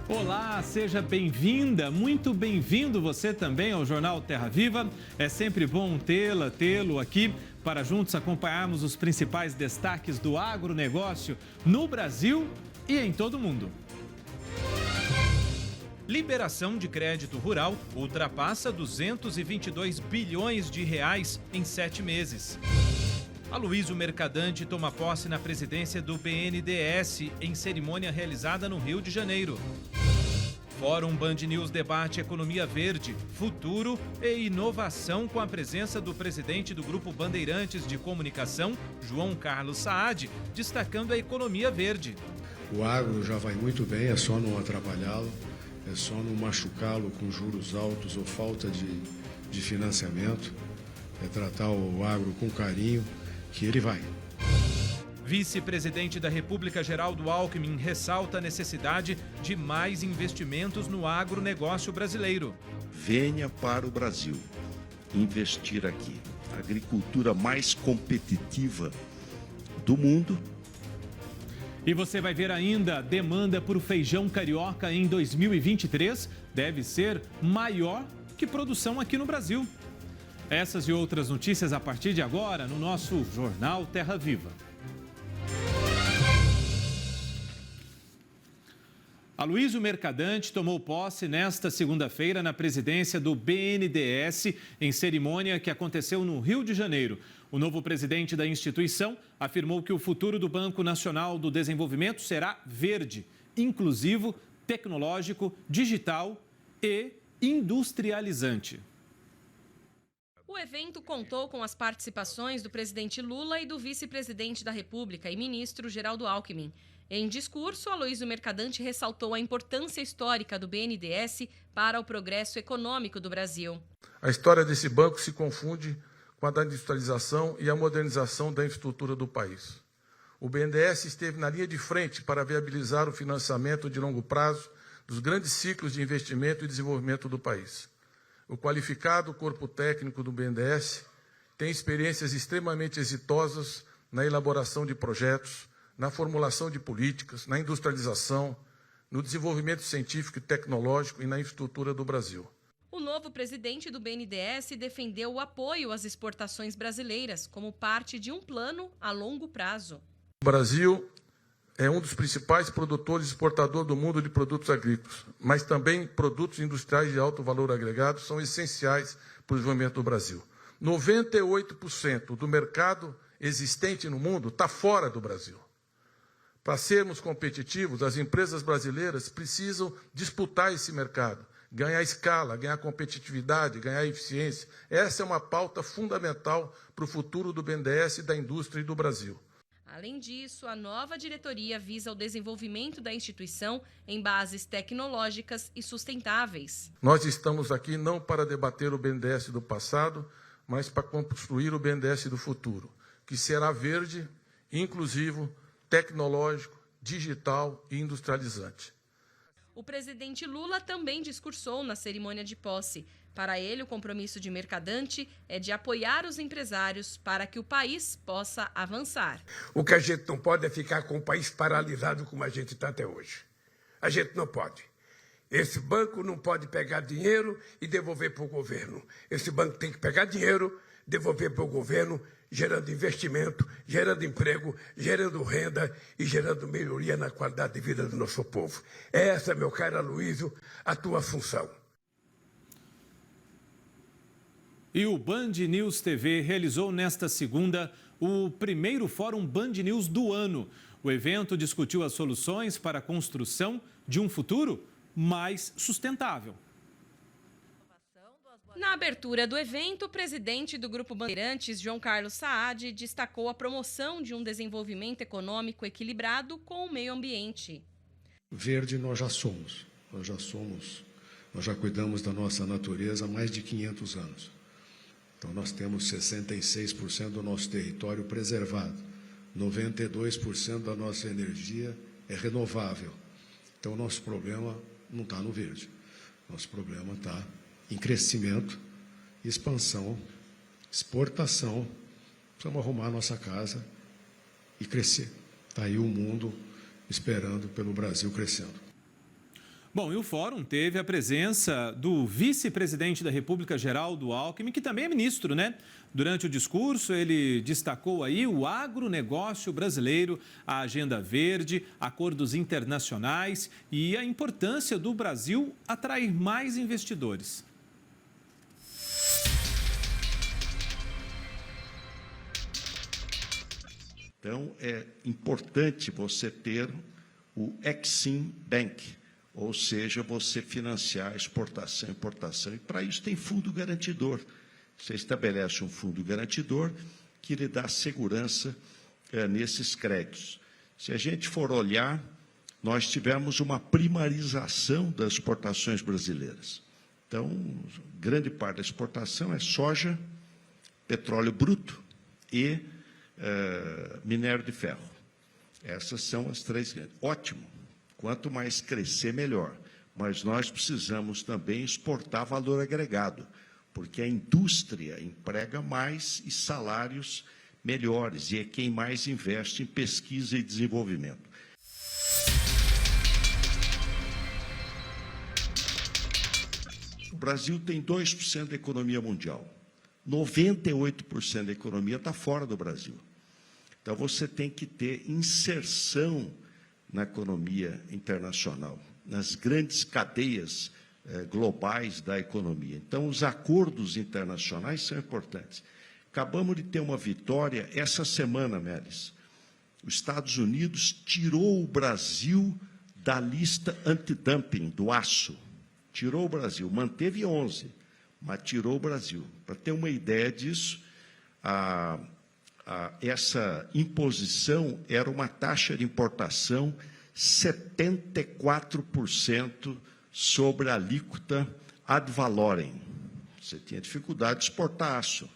Olá, seja bem-vinda, muito bem-vindo você também ao Jornal Terra Viva. É sempre bom tê-lo aqui para juntos acompanharmos os principais destaques do agronegócio no Brasil e em todo o mundo. Liberação de crédito rural ultrapassa 222 bilhões de reais em 7 meses. Aloysio Mercadante toma posse na presidência do BNDES em cerimônia realizada no Rio de Janeiro. Fórum Band News debate economia verde, futuro e inovação com a presença do presidente do Grupo Bandeirantes de Comunicação, João Carlos Saad, destacando a economia verde. O agro já vai muito bem, é só não atrapalhá-lo, é só não machucá-lo com juros altos ou falta de financiamento, é tratar o agro com carinho, que ele vai. Vice-presidente da República, Geraldo Alckmin, ressalta a necessidade de mais investimentos no agronegócio brasileiro. Venha para o Brasil investir aqui. A agricultura mais competitiva do mundo. E você vai ver ainda, demanda por feijão carioca em 2023 deve ser maior que produção aqui no Brasil. Essas e outras notícias a partir de agora no nosso Jornal Terra Viva. Aloysio Mercadante tomou posse nesta segunda-feira na presidência do BNDES em cerimônia que aconteceu no Rio de Janeiro. O novo presidente da instituição afirmou que o futuro do Banco Nacional do Desenvolvimento será verde, inclusivo, tecnológico, digital e industrializante. O evento contou com as participações do presidente Lula e do vice-presidente da República e ministro Geraldo Alckmin. Em discurso, Aloysio Mercadante ressaltou a importância histórica do BNDES para o progresso econômico do Brasil. A história desse banco se confunde com a da industrialização e a modernização da infraestrutura do país. O BNDES esteve na linha de frente para viabilizar o financiamento de longo prazo dos grandes ciclos de investimento e desenvolvimento do país. O qualificado corpo técnico do BNDES tem experiências extremamente exitosas na elaboração de projetos, na formulação de políticas, na industrialização, no desenvolvimento científico e tecnológico e na infraestrutura do Brasil. O novo presidente do BNDES defendeu o apoio às exportações brasileiras como parte de um plano a longo prazo. O Brasil é um dos principais produtores e exportadores do mundo de produtos agrícolas, mas também produtos industriais de alto valor agregado são essenciais para o desenvolvimento do Brasil. 98% do mercado existente no mundo está fora do Brasil. Para sermos competitivos, as empresas brasileiras precisam disputar esse mercado, ganhar escala, ganhar competitividade, ganhar eficiência. Essa é uma pauta fundamental para o futuro do BNDES, da indústria e do Brasil. Além disso, a nova diretoria visa o desenvolvimento da instituição em bases tecnológicas e sustentáveis. Nós estamos aqui não para debater o BNDES do passado, mas para construir o BNDES do futuro, que será verde, inclusivo, tecnológico, digital e industrializante. O presidente Lula também discursou na cerimônia de posse. Para ele, o compromisso de Mercadante é de apoiar os empresários para que o país possa avançar. O que a gente não pode é ficar com o país paralisado como a gente está até hoje. A gente não pode. Esse banco não pode pegar dinheiro e devolver para o governo. Esse banco tem que pegar dinheiro, devolver para o governo, gerando investimento, gerando emprego, gerando renda e gerando melhoria na qualidade de vida do nosso povo. Essa, meu caro Aloysio, a tua função. E o Band News TV realizou nesta segunda o primeiro Fórum Band News do ano. O evento discutiu as soluções para a construção de um futuro mais sustentável. Na abertura do evento, o presidente do Grupo Bandeirantes, João Carlos Saad, destacou a promoção de um desenvolvimento econômico equilibrado com o meio ambiente. Verde nós já somos, nós já cuidamos da nossa natureza há mais de 500 anos. Então nós temos 66% do nosso território preservado, 92% da nossa energia é renovável. Então o nosso problema não está no verde, nosso problema está em crescimento, expansão, exportação. Precisamos arrumar a nossa casa e crescer. Está aí o mundo esperando pelo Brasil crescendo. Bom, e o fórum teve a presença do vice-presidente da República, Geraldo Alckmin, que também é ministro, né? Durante o discurso, ele destacou aí o agronegócio brasileiro, a agenda verde, acordos internacionais e a importância do Brasil atrair mais investidores. Então, é importante você ter o Exim Bank, ou seja, você financiar a exportação e importação. E, para isso, tem fundo garantidor. Você estabelece um fundo garantidor que lhe dá segurança nesses créditos. Se a gente for olhar, nós tivemos uma primarização das exportações brasileiras. Então, grande parte da exportação é soja, petróleo bruto e minério de ferro. Essas são as três grandes. Ótimo. Quanto mais crescer, melhor. Mas nós precisamos também exportar valor agregado, porque a indústria emprega mais e salários melhores, e é quem mais investe em pesquisa e desenvolvimento. O Brasil tem 2% da economia mundial. 98% da economia está fora do Brasil. Então, você tem que ter inserção na economia internacional, nas grandes cadeias globais da economia. Então, os acordos internacionais são importantes. Acabamos de ter uma vitória essa semana, Melis. Os Estados Unidos tirou o Brasil da lista antidumping do aço. Tirou o Brasil, manteve 11, mas tirou o Brasil. Para ter uma ideia disso, essa imposição era uma taxa de importação 74% sobre a alíquota ad valorem. Você tinha dificuldade de exportar aço.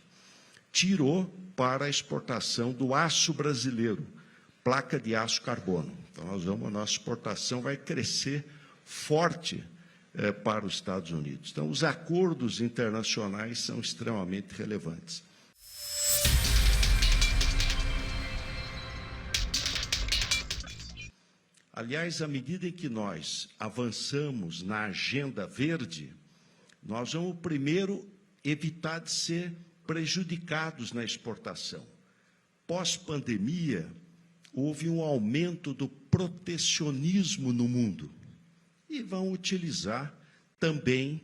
Tirou para a exportação do aço brasileiro, placa de aço carbono. Então, a nossa exportação vai crescer forte para os Estados Unidos. Então, os acordos internacionais são extremamente relevantes. Aliás, à medida em que nós avançamos na agenda verde, nós vamos primeiro evitar de ser prejudicados na exportação. Pós-pandemia, houve um aumento do protecionismo no mundo e vão utilizar também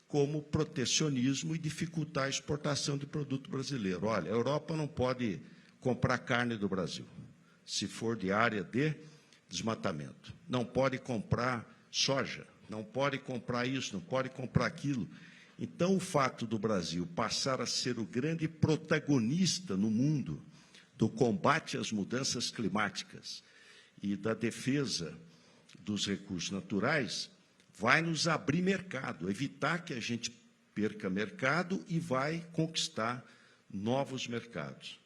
como protecionismo e dificultar a exportação de produto brasileiro. Olha, a Europa não pode comprar carne do Brasil, se for de área de desmatamento. Não pode comprar soja, não pode comprar isso, não pode comprar aquilo. Então, o fato do Brasil passar a ser o grande protagonista no mundo do combate às mudanças climáticas e da defesa dos recursos naturais vai nos abrir mercado, evitar que a gente perca mercado e vai conquistar novos mercados.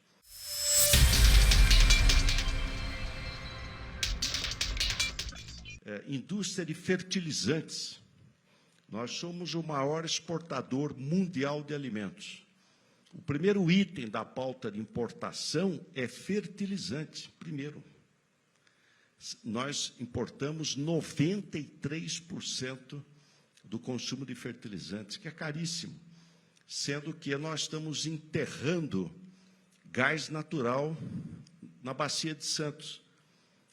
Indústria de fertilizantes. Nós somos o maior exportador mundial de alimentos. O primeiro item da pauta de importação é fertilizante, primeiro. Nós importamos 93% do consumo de fertilizantes, que é caríssimo, sendo que nós estamos enterrando gás natural na Bacia de Santos.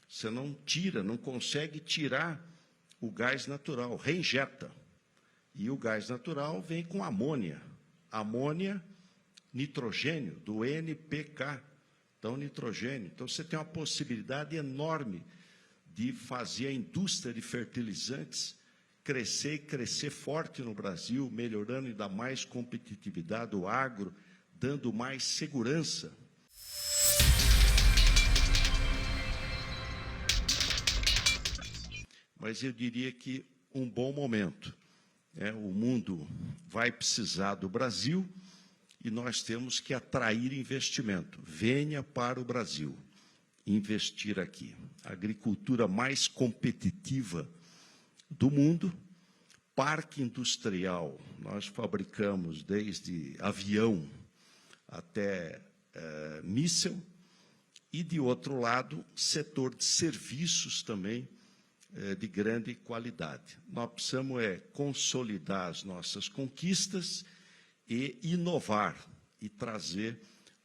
Você não tira, não consegue tirar o gás natural, reinjeta. E o gás natural vem com amônia. Amônia, nitrogênio, do NPK. Então, nitrogênio. Então, você tem uma possibilidade enorme de fazer a indústria de fertilizantes crescer e crescer forte no Brasil, melhorando ainda mais competitividade do agro, dando mais segurança. Mas eu diria que um bom momento. O mundo vai precisar do Brasil e nós temos que atrair investimento. Venha para o Brasil investir aqui. A agricultura mais competitiva do mundo, parque industrial. Nós fabricamos desde avião até míssil e, de outro lado, setor de serviços também, de grande qualidade. Nós precisamos consolidar as nossas conquistas e inovar e trazer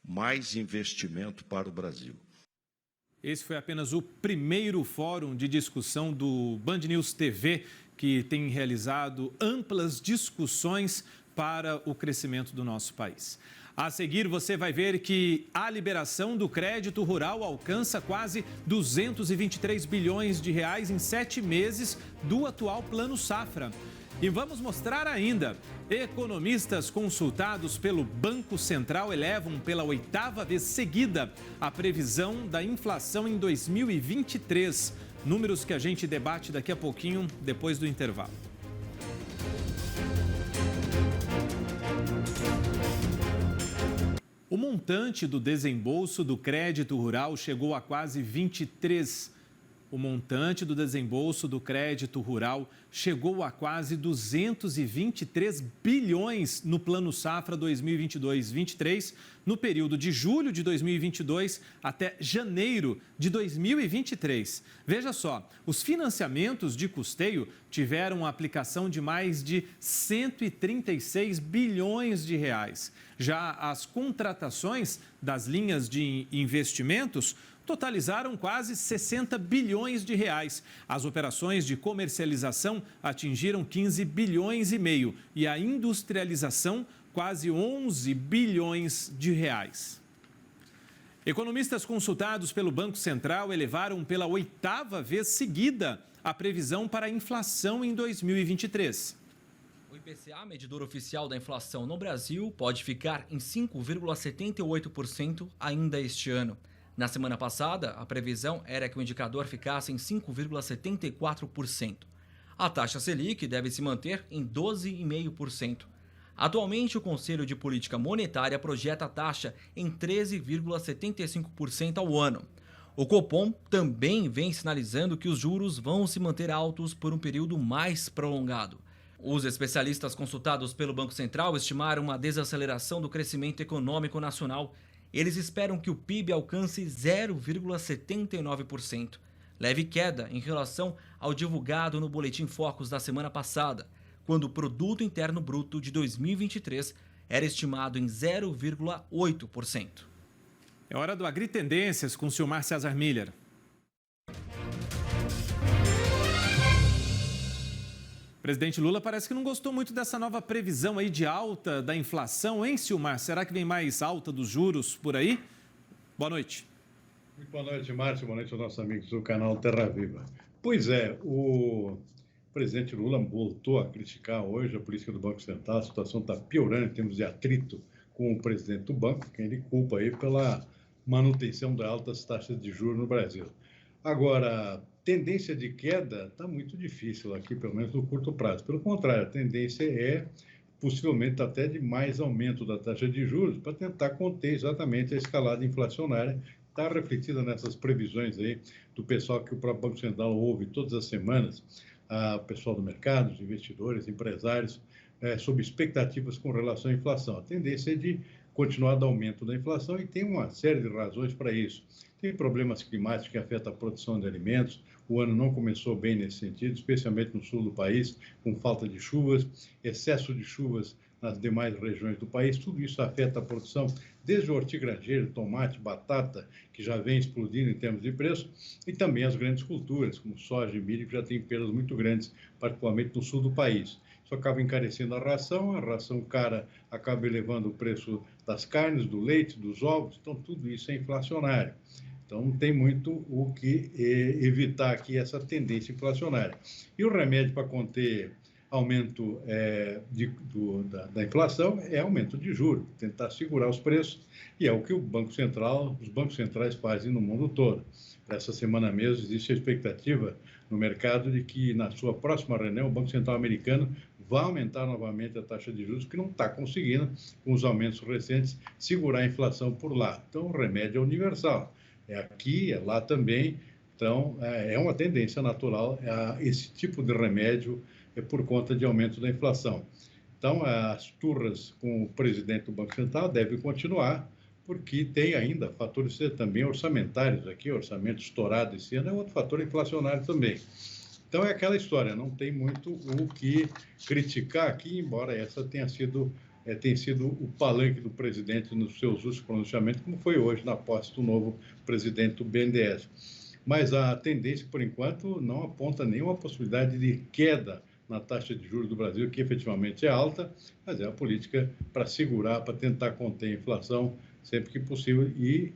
mais investimento para o Brasil. Esse foi apenas o primeiro fórum de discussão do Band News TV, que tem realizado amplas discussões para o crescimento do nosso país. A seguir, você vai ver que a liberação do crédito rural alcança quase 223 bilhões de reais em 7 meses do atual Plano Safra. E vamos mostrar ainda, economistas consultados pelo Banco Central elevam pela 8ª vez seguida a previsão da inflação em 2023. Números que a gente debate daqui a pouquinho, depois do intervalo. O montante do desembolso do crédito rural chegou a quase 223 bilhões no Plano Safra 2022-23, no período de julho de 2022 até janeiro de 2023. Veja só, os financiamentos de custeio tiveram uma aplicação de mais de 136 bilhões de reais. Já as contratações das linhas de investimentos totalizaram quase 60 bilhões de reais. As operações de comercialização atingiram 15 bilhões e meio e a industrialização quase 11 bilhões de reais. Economistas consultados pelo Banco Central elevaram pela 8ª vez seguida a previsão para a inflação em 2023. O IPCA, medidor oficial da inflação no Brasil, pode ficar em 5,78% ainda este ano. Na semana passada, a previsão era que o indicador ficasse em 5,74%. A taxa Selic deve se manter em 12,5%. Atualmente, o Conselho de Política Monetária projeta a taxa em 13,75% ao ano. O Copom também vem sinalizando que os juros vão se manter altos por um período mais prolongado. Os especialistas consultados pelo Banco Central estimaram uma desaceleração do crescimento econômico nacional. Eles esperam que o PIB alcance 0,79%, leve queda em relação ao divulgado no Boletim Focus da semana passada, quando o Produto Interno Bruto de 2023 era estimado em 0,8%. É hora do Agritendências com o Silmar César Miller. O presidente Lula parece que não gostou muito dessa nova previsão aí de alta da inflação, hein, Silmar? Será que vem mais alta dos juros por aí? Boa noite. Muito boa noite, Márcio. Boa noite aos nossos amigos do canal Terra Viva. Pois é, o presidente Lula voltou a criticar hoje a política do Banco Central. A situação está piorando em termos de atrito com o presidente do banco, quem ele culpa aí pela manutenção das altas taxas de juros no Brasil. Agora, tendência de queda está muito difícil aqui, pelo menos no curto prazo. Pelo contrário, a tendência é possivelmente até de mais aumento da taxa de juros para tentar conter exatamente a escalada inflacionária. Está refletida nessas previsões aí do pessoal que o próprio Banco Central ouve todas as semanas, o pessoal do mercado, os investidores, empresários, sob expectativas com relação à inflação. A tendência é de continuar do aumento da inflação e tem uma série de razões para isso. Tem problemas climáticos que afetam a produção de alimentos. O ano não começou bem nesse sentido, especialmente no sul do país, com falta de chuvas, excesso de chuvas nas demais regiões do país. Tudo isso afeta a produção, desde o hortigranjeiro, tomate, batata, que já vem explodindo em termos de preço, e também as grandes culturas, como soja e milho, que já têm perdas muito grandes, particularmente no sul do país. Isso acaba encarecendo a ração cara acaba elevando o preço das carnes, do leite, dos ovos, então tudo isso é inflacionário. Então, não tem muito o que evitar aqui essa tendência inflacionária. E o remédio para conter aumento da inflação é aumento de juros, tentar segurar os preços, e é o que os bancos centrais fazem no mundo todo. Essa semana mesmo existe a expectativa no mercado de que, na sua próxima reunião, o Banco Central americano vai aumentar novamente a taxa de juros, que não está conseguindo, com os aumentos recentes, segurar a inflação por lá. Então, o remédio é universal. É aqui, é lá também. Então, é uma tendência natural esse tipo de remédio por conta de aumento da inflação. Então, as turras com o presidente do Banco Central devem continuar, porque tem ainda fatores também orçamentários aqui, orçamento estourado esse ano é outro fator inflacionário também. Então, é aquela história, não tem muito o que criticar aqui, embora essa tenha sido o palanque do presidente nos seus últimos pronunciamentos, como foi hoje na posse do novo presidente do BNDES. Mas a tendência, por enquanto, não aponta nenhuma possibilidade de queda na taxa de juros do Brasil, que efetivamente é alta, mas é a política para segurar, para tentar conter a inflação sempre que possível e,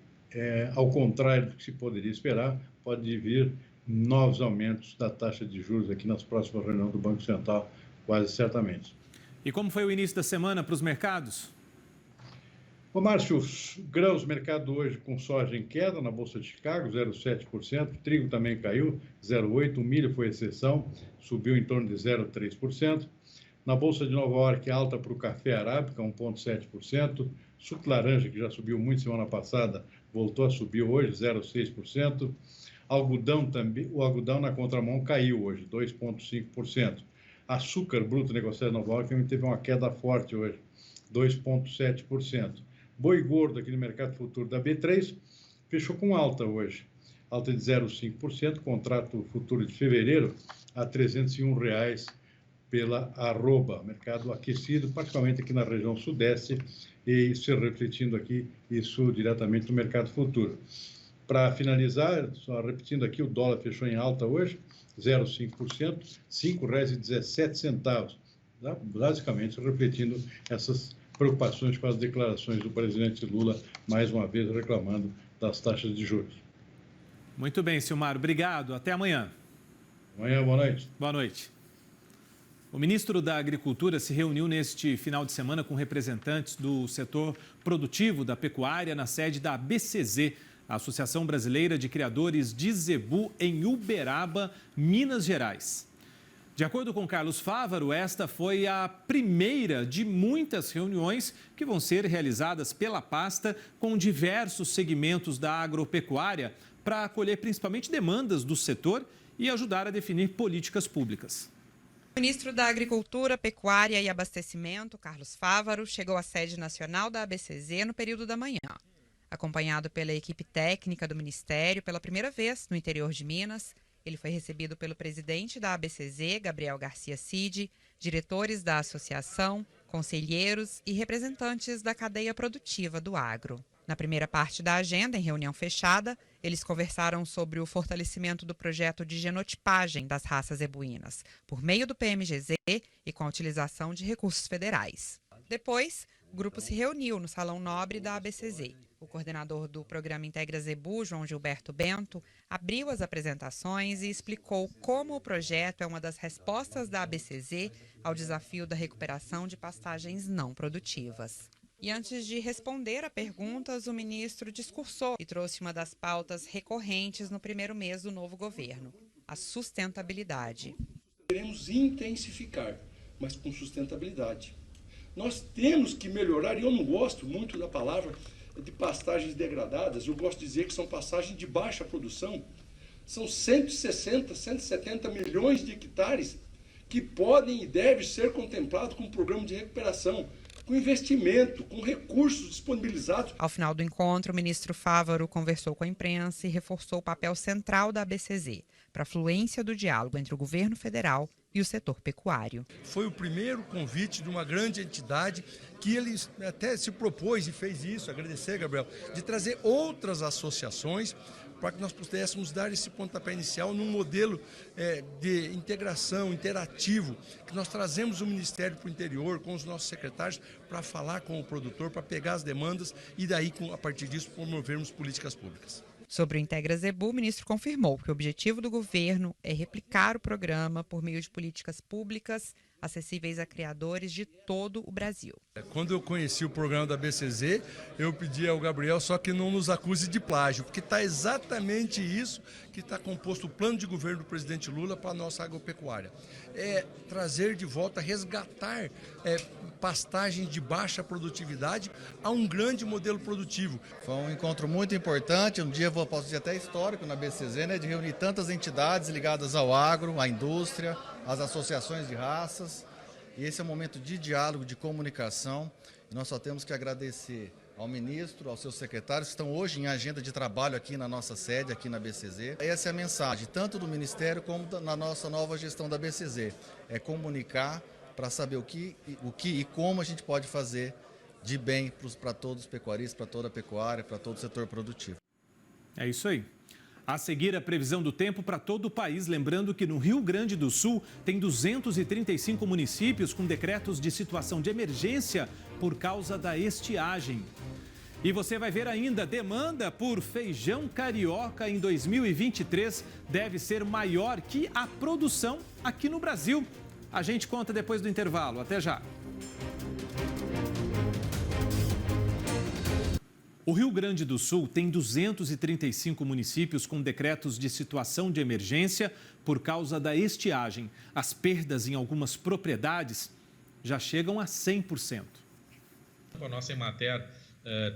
ao contrário do que se poderia esperar, pode vir novos aumentos da taxa de juros aqui nas próximas reuniões do Banco Central, quase certamente. E como foi o início da semana para os mercados? Ô, Márcio, grãos, mercado hoje com soja em queda na Bolsa de Chicago, 0,7%, trigo também caiu, 0,8%, o milho foi exceção, subiu em torno de 0,3%. Na Bolsa de Nova York, alta para o café arábica, 1,7%, suco laranja, que já subiu muito semana passada, voltou a subir hoje, 0,6%. Algodão também, o algodão na contramão caiu hoje, 2,5%. Açúcar bruto negociado em Nova York também teve uma queda forte hoje, 2,7%. Boi gordo aqui no mercado futuro da B3 fechou com alta hoje, alta de 0,5%, contrato futuro de fevereiro a R$ 301 pela arroba, mercado aquecido, particularmente aqui na região sudeste, e se refletindo aqui isso diretamente no mercado futuro. Para finalizar, só repetindo aqui, o dólar fechou em alta hoje, 0,5%, R$ 5,17, basicamente refletindo essas preocupações com as declarações do presidente Lula, mais uma vez reclamando das taxas de juros. Muito bem, Silmar, obrigado. Até amanhã. Amanhã, boa noite. Boa noite. O ministro da Agricultura se reuniu neste final de semana com representantes do setor produtivo da pecuária na sede da ABCZ, a Associação Brasileira de Criadores de Zebu, em Uberaba, Minas Gerais. De acordo com Carlos Fávaro, esta foi a primeira de muitas reuniões que vão ser realizadas pela pasta com diversos segmentos da agropecuária para acolher principalmente demandas do setor e ajudar a definir políticas públicas. O ministro da Agricultura, Pecuária e Abastecimento, Carlos Fávaro, chegou à sede nacional da ABCZ no período da manhã. Acompanhado pela equipe técnica do Ministério pela primeira vez no interior de Minas, ele foi recebido pelo presidente da ABCZ, Gabriel Garcia Cid, diretores da associação, conselheiros e representantes da cadeia produtiva do agro. Na primeira parte da agenda, em reunião fechada, eles conversaram sobre o fortalecimento do projeto de genotipagem das raças zebuínas, por meio do PMGZ e com a utilização de recursos federais. Depois, o grupo se reuniu no Salão Nobre da ABCZ. O coordenador do programa Integra Zebu, João Gilberto Bento, abriu as apresentações e explicou como o projeto é uma das respostas da ABCZ ao desafio da recuperação de pastagens não produtivas. E antes de responder a perguntas, o ministro discursou e trouxe uma das pautas recorrentes no primeiro mês do novo governo, a sustentabilidade. Queremos intensificar, mas com sustentabilidade. Nós temos que melhorar, e eu não gosto muito da palavra de pastagens degradadas, eu gosto de dizer que são pastagens de baixa produção. São 160, 170 milhões de hectares que podem e devem ser contemplados com um programa de recuperação, com investimento, com recursos disponibilizados. Ao final do encontro, o ministro Fávaro conversou com a imprensa e reforçou o papel central da ABCZ para a fluência do diálogo entre o governo federal e o setor pecuário. Foi o primeiro convite de uma grande entidade que ele até se propôs e fez isso, agradecer, Gabriel, de trazer outras associações para que nós pudéssemos dar esse pontapé inicial num modelo de integração, interativo, que nós trazemos o Ministério para o interior, com os nossos secretários, para falar com o produtor, para pegar as demandas e daí, a partir disso, promovermos políticas públicas. Sobre o Integra Zebu, o ministro confirmou que o objetivo do governo é replicar o programa por meio de políticas públicas acessíveis a criadores de todo o Brasil. Quando eu conheci o programa da BCZ, eu pedi ao Gabriel só que não nos acuse de plágio, porque está exatamente isso que está composto o plano de governo do presidente Lula para a nossa agropecuária. É trazer de volta, resgatar pastagens de baixa produtividade a um grande modelo produtivo. Foi um encontro muito importante, um dia, posso dizer até histórico na BCZ, né, de reunir tantas entidades ligadas ao agro, à indústria, às associações de raças. E esse é um momento de diálogo, de comunicação. E nós só temos que agradecer ao ministro, aos seus secretários, que estão hoje em agenda de trabalho aqui na nossa sede, aqui na BCZ. Essa é a mensagem, tanto do Ministério como na nossa nova gestão da BCZ. É comunicar para saber o que e como a gente pode fazer de bem para todos os pecuaristas, para toda a pecuária, para todo o setor produtivo. É isso aí. A seguir, a previsão do tempo para todo o país, lembrando que no Rio Grande do Sul tem 235 municípios com decretos de situação de emergência por causa da estiagem. E você vai ver ainda, demanda por feijão carioca em 2023 deve ser maior que a produção aqui no Brasil. A gente conta depois do intervalo. Até já. O Rio Grande do Sul tem 235 municípios com decretos de situação de emergência por causa da estiagem. As perdas em algumas propriedades já chegam a 100%. A nossa Emater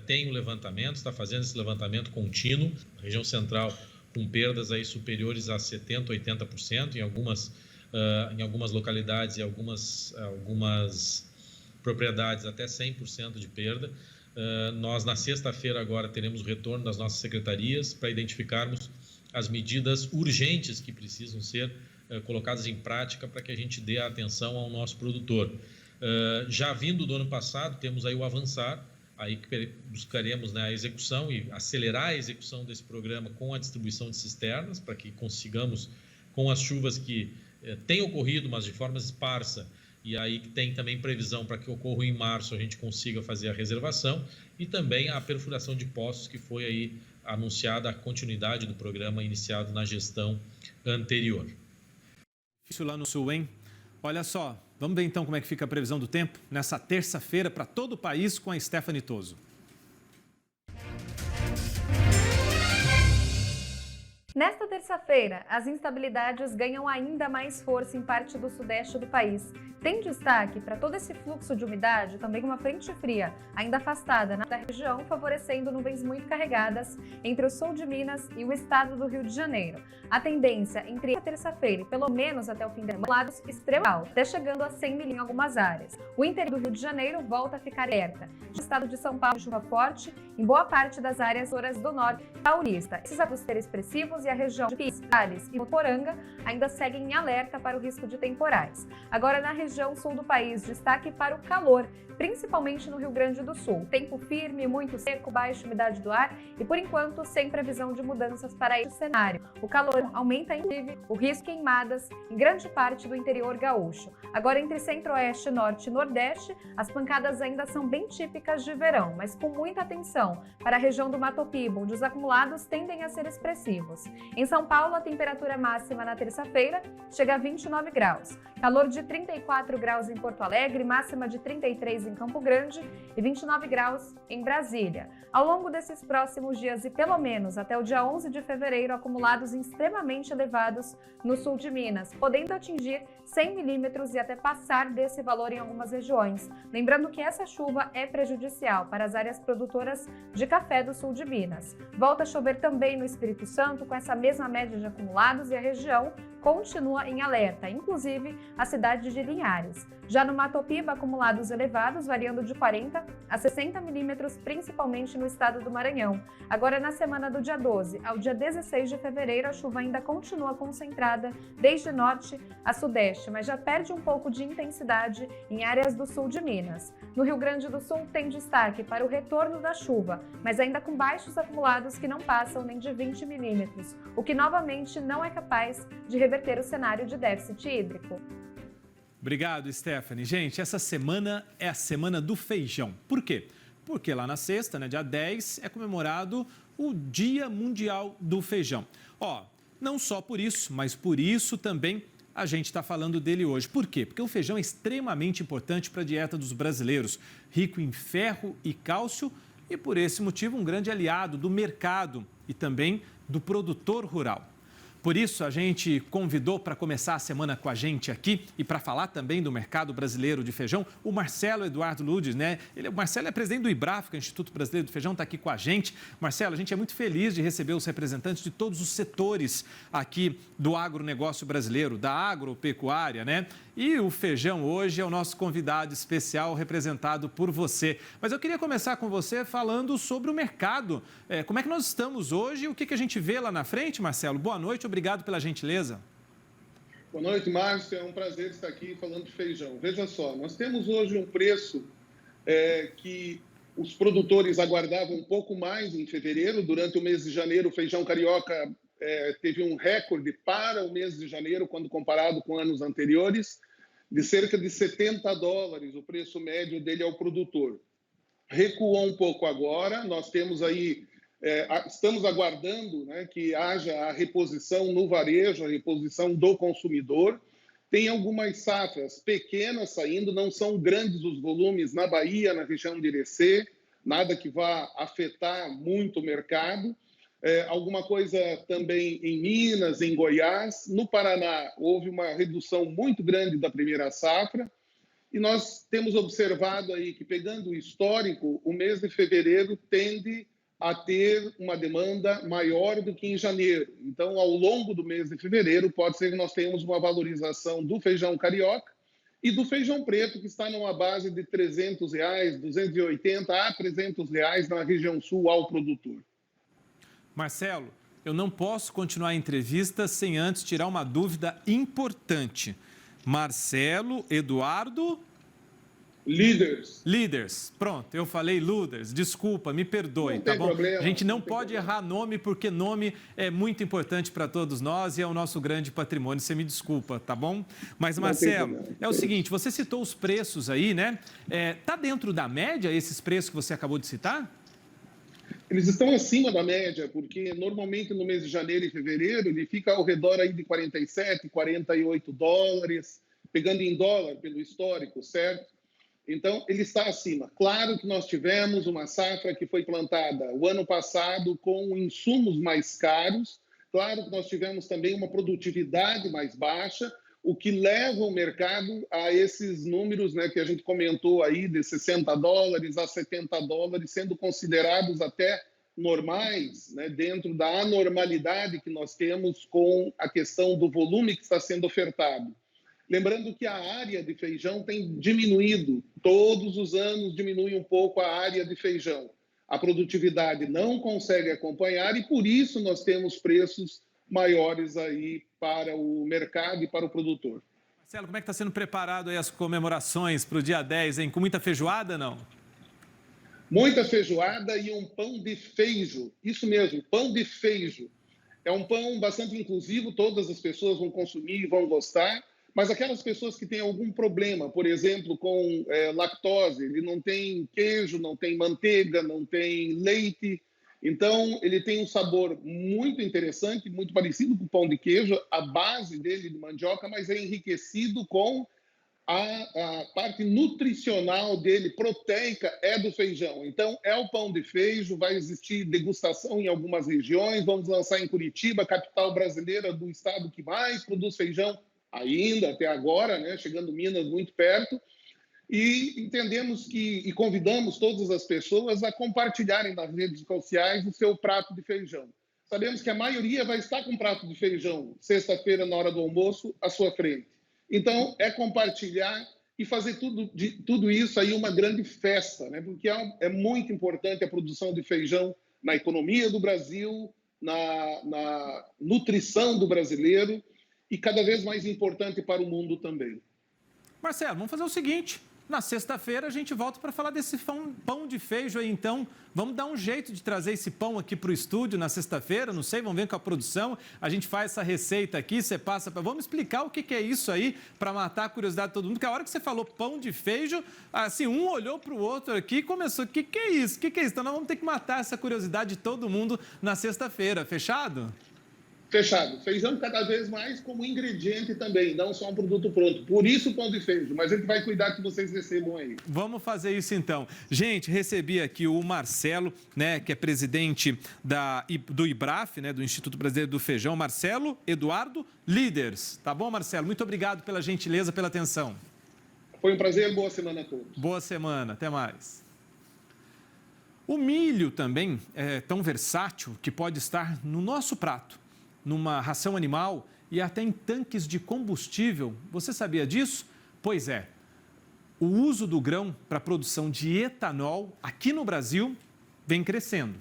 tem o levantamento, está fazendo esse levantamento contínuo. A região central com perdas aí superiores a 70%, 80%, em algumas localidades e algumas propriedades até 100% de perda. Nós, na sexta-feira, agora teremos o retorno das nossas secretarias para identificarmos as medidas urgentes que precisam ser colocadas em prática para que a gente dê atenção ao nosso produtor. Já vindo do ano passado, temos aí o Avançar, aí que buscaremos, né, a execução e acelerar a execução desse programa com a distribuição de cisternas, para que consigamos, com as chuvas que têm ocorrido, mas de forma esparsa, e aí tem também previsão para que ocorra em março, a gente consiga fazer a reservação, e também a perfuração de poços, que foi aí anunciada a continuidade do programa iniciado na gestão anterior. Isso lá no Sul, hein? Olha só, vamos ver então como é que fica a previsão do tempo nessa terça-feira para todo o país com a Stephanie Toso. Nesta terça-feira, as instabilidades ganham ainda mais força em parte do sudeste do país. Tem destaque para todo esse fluxo de umidade, também uma frente fria, ainda afastada na região, favorecendo nuvens muito carregadas entre o sul de Minas e o estado do Rio de Janeiro. A tendência entre a terça-feira e pelo menos até o fim da semana, lados extremo alto, até chegando a 100 milímetros em algumas áreas. O interior do Rio de Janeiro volta a ficar alerta. No estado de São Paulo, chuva forte em boa parte das áreas do norte paulista. Esses atos serem expressivos e a região de Piales e Votoranga ainda seguem em alerta para o risco de temporais. Agora, na região sul do país, destaque para o calor, principalmente no Rio Grande do Sul. Tempo firme, muito seco, baixa umidade do ar e, por enquanto, sem previsão de mudanças para esse cenário. O calor aumenta, inclusive, o risco de queimadas em grande parte do interior gaúcho. Agora, entre centro-oeste, norte e nordeste, as pancadas ainda são bem típicas de verão, mas com muita atenção para a região do Mato Piba, onde os acumulados tendem a ser expressivos. Em São Paulo, a temperatura máxima na terça-feira chega a 29 graus. Calor de 34 graus em Porto Alegre, máxima de 33 em Campo Grande e 29 graus em Brasília. Ao longo desses próximos dias e pelo menos até o dia 11 de fevereiro, acumulados extremamente elevados no sul de Minas, podendo atingir 100 milímetros e até passar desse valor em algumas regiões. Lembrando que essa chuva é prejudicial para as áreas produtoras de café do sul de Minas. Volta a chover também no Espírito Santo, com essa mesma média de acumulados, e a região continua em alerta, inclusive a cidade de Linhares. Já no Mato Piba, acumulados elevados, variando de 40 a 60 milímetros, principalmente no estado do Maranhão. Agora, na semana do dia 12 ao dia 16 de fevereiro, a chuva ainda continua concentrada desde norte a sudeste, mas já perde um pouco de intensidade em áreas do sul de Minas. No Rio Grande do Sul, tem destaque para o retorno da chuva, mas ainda com baixos acumulados que não passam nem de 20 milímetros, o que novamente não é capaz de reverter o cenário de déficit hídrico. Obrigado, Stephanie. Gente, essa semana é a semana do feijão. Por quê? Porque lá na sexta, dia 10, é comemorado o Dia Mundial do Feijão. Não só por isso, mas por isso também a gente está falando dele hoje. Por quê? Porque o feijão é extremamente importante para a dieta dos brasileiros, rico em ferro e cálcio e, por esse motivo, um grande aliado do mercado e também do produtor rural. Por isso, a gente convidou para começar a semana com a gente aqui e para falar também do mercado brasileiro de feijão, o Marcelo Eduardo Ludes, né? O Marcelo é presidente do IBRAFCA, Instituto Brasileiro do Feijão, está aqui com a gente. Marcelo, a gente é muito feliz de receber os representantes de todos os setores aqui do agronegócio brasileiro, da agropecuária, né? E o feijão hoje é o nosso convidado especial, representado por você. Mas eu queria começar com você falando sobre o mercado. Como é que nós estamos hoje e o que a gente vê lá na frente, Marcelo? Boa noite, obrigado pela gentileza. Boa noite, Márcio. É um prazer estar aqui falando de feijão. Veja só, nós temos hoje um preço que os produtores aguardavam um pouco mais em fevereiro. Durante o mês de janeiro, o feijão carioca teve um recorde para o mês de janeiro, quando comparado com anos anteriores, de cerca de $70 o preço médio dele ao produtor. Recuou um pouco agora, nós temos aí... estamos aguardando, né, que haja a reposição no varejo, a reposição do consumidor. Tem algumas safras pequenas saindo, não são grandes os volumes na Bahia, na região de Irecê, nada que vá afetar muito o mercado. Alguma coisa também em Minas, em Goiás. No Paraná, houve uma redução muito grande da primeira safra. E nós temos observado aí que, pegando o histórico, o mês de fevereiro tende a ter uma demanda maior do que em janeiro. Então, ao longo do mês de fevereiro, pode ser que nós tenhamos uma valorização do feijão carioca e do feijão preto, que está numa base de R$300, R$280 a R$300 na região sul ao produtor. Marcelo, eu não posso continuar a entrevista sem antes tirar uma dúvida importante. Marcelo, Eduardo... Líderes. Pronto, eu falei Luders. Desculpa, me perdoe, tá bom? Problema, a gente não pode errar nome, porque nome é muito importante para todos nós e é o nosso grande patrimônio. Você me desculpa, tá bom? Mas, Marcelo, é o seguinte, você citou os preços aí, né? Tá dentro da média esses preços que você acabou de citar? Eles estão acima da média, porque normalmente no mês de janeiro e fevereiro ele fica ao redor aí de $47, $48, pegando em dólar pelo histórico, certo? Então, ele está acima. Claro que nós tivemos uma safra que foi plantada o ano passado com insumos mais caros. Claro que nós tivemos também uma produtividade mais baixa, o que leva o mercado a esses números, né, que a gente comentou aí, de $60 a $70, sendo considerados até normais, né, dentro da anormalidade que nós temos com a questão do volume que está sendo ofertado. Lembrando que a área de feijão tem diminuído, todos os anos diminui um pouco a área de feijão. A produtividade não consegue acompanhar e por isso nós temos preços maiores aí para o mercado e para o produtor. Marcelo, como é que está sendo preparado aí as comemorações para o dia 10, hein? Com muita feijoada, não? Muita feijoada e um pão de feijo, isso mesmo, pão de feijo. É um pão bastante inclusivo, todas as pessoas vão consumir e vão gostar. Mas aquelas pessoas que têm algum problema, por exemplo, com lactose, ele não tem queijo, não tem manteiga, não tem leite, então ele tem um sabor muito interessante, muito parecido com o pão de queijo, a base dele de mandioca, mas é enriquecido com a parte nutricional dele, proteica, é do feijão. Então é o pão de feijo, vai existir degustação em algumas regiões, vamos lançar em Curitiba, capital brasileira do estado que mais produz feijão, ainda até agora, né, chegando Minas muito perto, e entendemos e convidamos todas as pessoas a compartilharem nas redes sociais o seu prato de feijão. Sabemos que a maioria vai estar com prato de feijão sexta-feira na hora do almoço à sua frente. Então, é compartilhar e fazer tudo isso aí uma grande festa, né, porque é muito importante a produção de feijão na economia do Brasil, na nutrição do brasileiro, e cada vez mais importante para o mundo também. Marcelo, vamos fazer o seguinte, na sexta-feira a gente volta para falar desse pão de feijo aí, então vamos dar um jeito de trazer esse pão aqui para o estúdio na sexta-feira, não sei, vamos ver com a produção, a gente faz essa receita aqui, você passa para... Vamos explicar o que é isso aí, para matar a curiosidade de todo mundo, porque a hora que você falou pão de feijo, assim, um olhou para o outro aqui e começou, o que é isso? O que é isso? Então nós vamos ter que matar essa curiosidade de todo mundo na sexta-feira, fechado? Fechado. Feijão cada vez mais como ingrediente também, não só um produto pronto. Por isso o pão de feijo, mas a gente vai cuidar que vocês recebam aí. Vamos fazer isso então. Gente, recebi aqui o Marcelo, né, que é presidente do IBRAF, né, do Instituto Brasileiro do Feijão. Marcelo Eduardo Líderes. Tá bom, Marcelo? Muito obrigado pela gentileza, pela atenção. Foi um prazer, boa semana a todos. Boa semana, até mais. O milho também é tão versátil que pode estar no nosso prato, numa ração animal e até em tanques de combustível. Você sabia disso? Pois é. O uso do grão para a produção de etanol aqui no Brasil vem crescendo.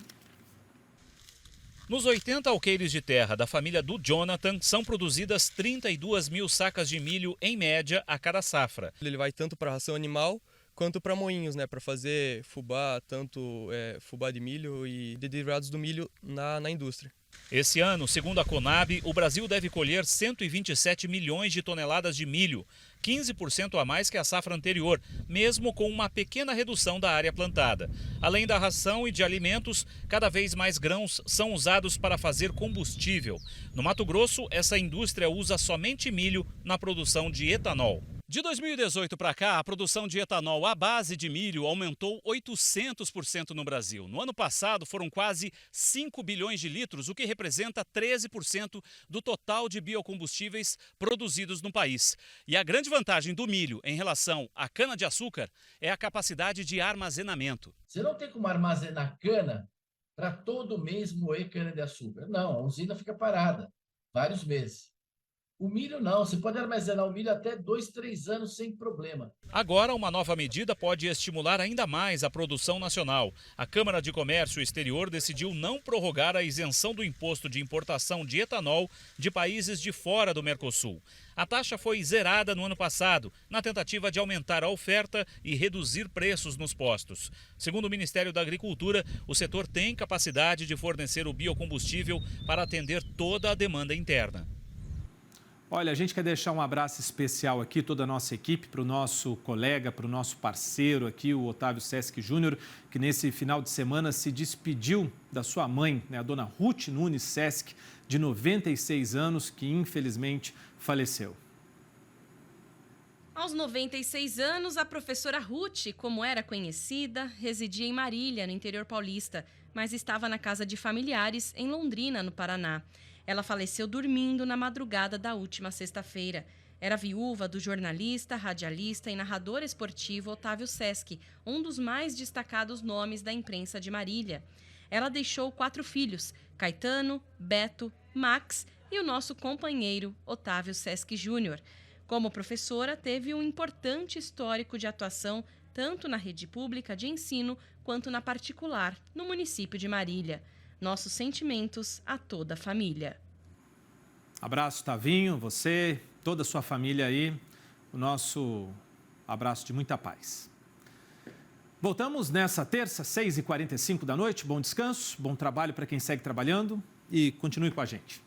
Nos 80 alqueires de terra da família do Jonathan, são produzidas 32 mil sacas de milho, em média, a cada safra. Ele vai tanto para ração animal quanto para moinhos, né, para fazer fubá, tanto fubá de milho e de derivados do milho na indústria. Esse ano, segundo a Conab, o Brasil deve colher 127 milhões de toneladas de milho, 15% a mais que a safra anterior, mesmo com uma pequena redução da área plantada. Além da ração e de alimentos, cada vez mais grãos são usados para fazer combustível. No Mato Grosso, essa indústria usa somente milho na produção de etanol. De 2018 para cá, a produção de etanol à base de milho aumentou 800% no Brasil. No ano passado, foram quase 5 bilhões de litros, o que representa 13% do total de biocombustíveis produzidos no país. E a grande vantagem do milho em relação à cana-de-açúcar é a capacidade de armazenamento. Você não tem como armazenar cana para todo mês moer cana-de-açúcar. Não, a usina fica parada vários meses. O milho não, você pode armazenar o milho até 2, 3 anos sem problema. Agora, uma nova medida pode estimular ainda mais a produção nacional. A Câmara de Comércio Exterior decidiu não prorrogar a isenção do imposto de importação de etanol de países de fora do Mercosul. A taxa foi zerada no ano passado, na tentativa de aumentar a oferta e reduzir preços nos postos. Segundo o Ministério da Agricultura, o setor tem capacidade de fornecer o biocombustível para atender toda a demanda interna. Olha, a gente quer deixar um abraço especial aqui, toda a nossa equipe, para o nosso colega, para o nosso parceiro aqui, o Otávio Sesc Júnior, que nesse final de semana se despediu da sua mãe, né, a dona Ruth Nunes Sesc, de 96 anos, que infelizmente faleceu. Aos 96 anos, a professora Ruth, como era conhecida, residia em Marília, no interior paulista, mas estava na casa de familiares em Londrina, no Paraná. Ela faleceu dormindo na madrugada da última sexta-feira. Era viúva do jornalista, radialista e narrador esportivo Otávio Sesc, um dos mais destacados nomes da imprensa de Marília. Ela deixou 4 filhos, Caetano, Beto, Max e o nosso companheiro Otávio Sesc Júnior. Como professora, teve um importante histórico de atuação tanto na rede pública de ensino quanto na particular, no município de Marília. Nossos sentimentos a toda a família. Abraço, Tavinho, você, toda a sua família aí. O nosso abraço de muita paz. Voltamos nessa terça, 6h45 da noite. Bom descanso, bom trabalho para quem segue trabalhando e continue com a gente.